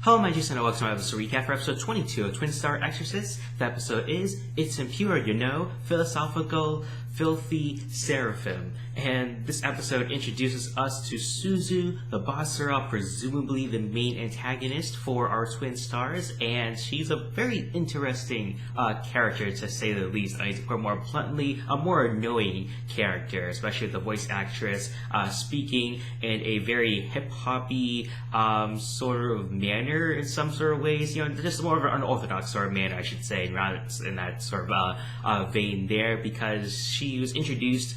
Hello, my Jason, and welcome to my episode recap for episode 22 of Twin Star Exorcists. The episode is It's Impure, philosophical, filthy Seraphim. And this episode introduces us to Sousei, the Basara, presumably the main antagonist for our Twin Stars, and she's a very interesting character, to say the least. I mean, to put more bluntly, a more annoying character, especially with the voice actress speaking in a very hip-hoppy sort of manner in some sort of ways, just more of an unorthodox sort of manner, I should say, rather in that sort of vein there, because she was introduced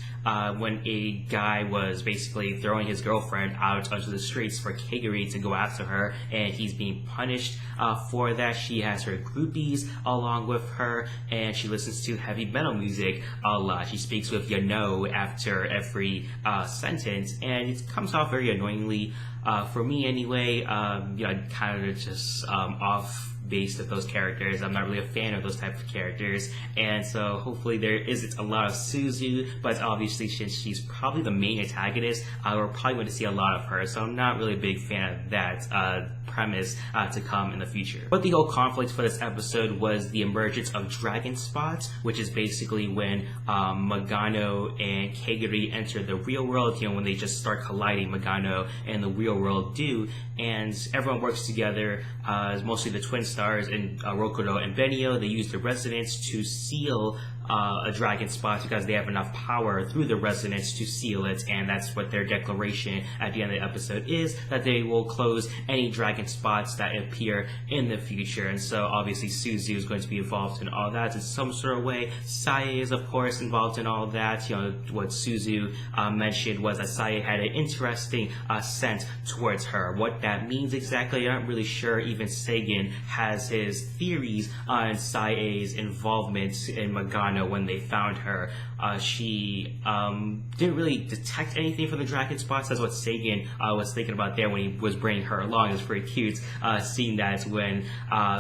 when a guy was basically throwing his girlfriend out onto the streets for Kaguri to go after her, and he's being punished for that. She has her groupies along with her, and she listens to heavy metal music a lot. She speaks with after every sentence, and it comes off very annoyingly for me anyway. Kind of just off based of those characters. I'm not really a fan of those type of characters, and so hopefully there isn't a lot of Sousei, but obviously since she's probably the main antagonist, we're probably going to see a lot of her, so I'm not really a big fan of that premise to come in the future. But the whole conflict for this episode was the emergence of dragon spots, which is basically when Magano and Kaguri enter the real world, when they just start colliding, Magano and the real world do, and everyone works together, mostly the Twin Stars and Rokuro and Benio. They use the resonance to seal a dragon spot because they have enough power through the resonance to seal it, and that's what their declaration at the end of the episode is, that they will close any dragon spots that appear in the future. And so obviously Sousei is going to be involved in all that in some sort of way. Sae is of course involved in all that. What Sousei mentioned was that Sae had an interesting scent towards her. What that means exactly, I'm not really sure. Even Sagan has his theories on Sae's involvement in Magano when they found her. She didn't really detect anything from the dragon spots. That's what Sagan was thinking about there when he was bringing her along. It was pretty cute seeing that when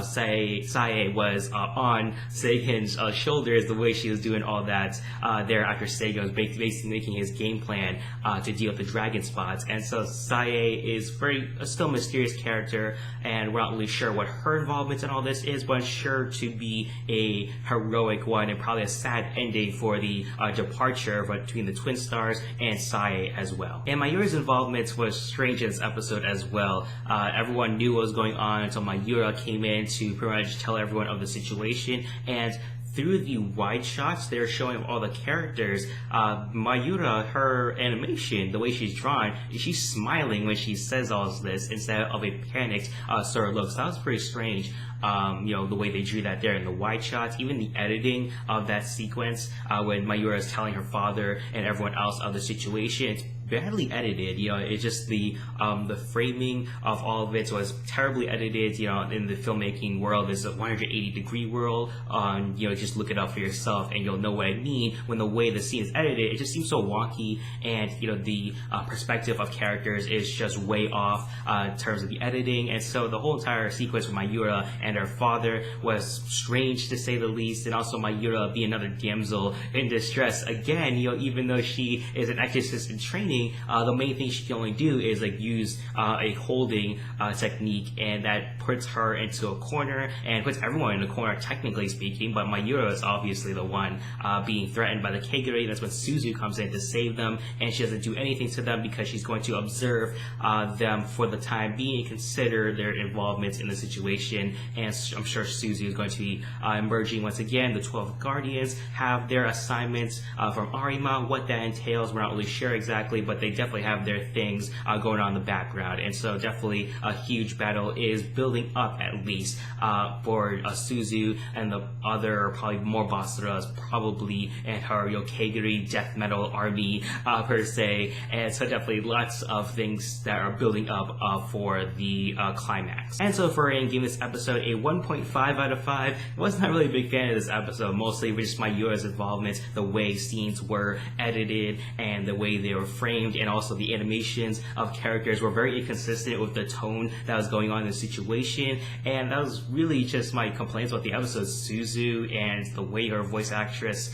Sae was on Sagan's shoulders, the way she was doing all that there after Sagan was basically making his game plan to deal with the dragon spots. And so Sae is a still mysterious character, and we're not really sure what her involvement in all this is, but sure to be a heroic one, and probably a sad ending for the departure between the Twin Stars and Sae as well. And Mayura's involvement was strange in this episode as well. Everyone knew what was going on until Mayura came in to pretty much tell everyone of the situation, and through the wide shots they're showing of all the characters, Mayura, her animation, the way she's drawn, she's smiling when she says all of this instead of a panicked sort of look. So that was pretty strange. The way they drew that there in the wide shots, even the editing of that sequence when Mayura is telling her father and everyone else of the situation, it's badly edited. It's just the framing of all of it was terribly edited. In the filmmaking world, there's a 180-degree world. Just look it up for yourself and you'll know what I mean. When the way the scene is edited, it just seems so wonky, and the perspective of characters is just way off in terms of the editing. And so the whole entire sequence with Mayura and her father was strange, to say the least. And also Mayura being another damsel in distress again. Even though she is an exorcist in training, the main thing she can only do is use a holding technique, and that puts her into a corner and puts everyone in a corner, technically speaking. But Mayura is obviously the one being threatened by the Kaguri. That's when Sousei comes in to save them, and she doesn't do anything to them because she's going to observe them for the time being and consider their involvement in the situation. And I'm sure Sousei is going to be emerging once again. The 12 Guardians have their assignments from Arima. What that entails, we're not really sure exactly, but they definitely have their things going on in the background. And so definitely a huge battle is building up, at least for Sousei and the other probably more Basaras probably, and her Kaguri death metal army per se. And so definitely lots of things that are building up for the climax. And so for giving this episode a 1.5 out of 5, I was not really a big fan of this episode, mostly with just Mayura's involvement, the way scenes were edited and the way they were framed framed, and also the animations of characters were very inconsistent with the tone that was going on in the situation, and that was really just my complaints about the episode. Sousei and the way her voice actress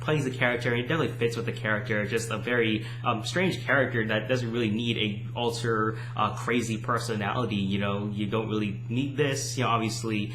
plays the character, and it definitely fits with the character. Just a very strange character that doesn't really need a alter crazy personality. You don't really need this. Obviously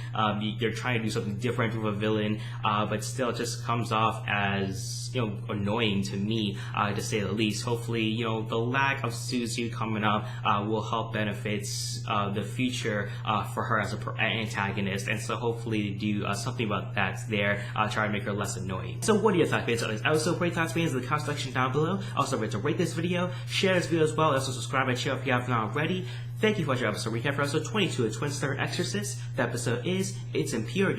you're trying to do something different with a villain, but still it just comes off as annoying to me, to say the least. Hopefully the lack of Sousei coming up will help benefit the future for her as an antagonist, and so hopefully do something about that there, try to make her less annoying. So what are your thoughts on this episode? Great thoughts in the comment section down below. Also remember to rate this video, share this video as well, and also subscribe and channel if you haven't already. Thank you for watching our episode recap for episode 22 of Twin Star Exorcists. The episode is It's Impure,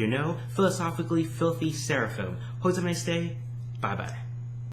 Philosophically Filthy Seraphim. Hope you have a nice day. Bye bye.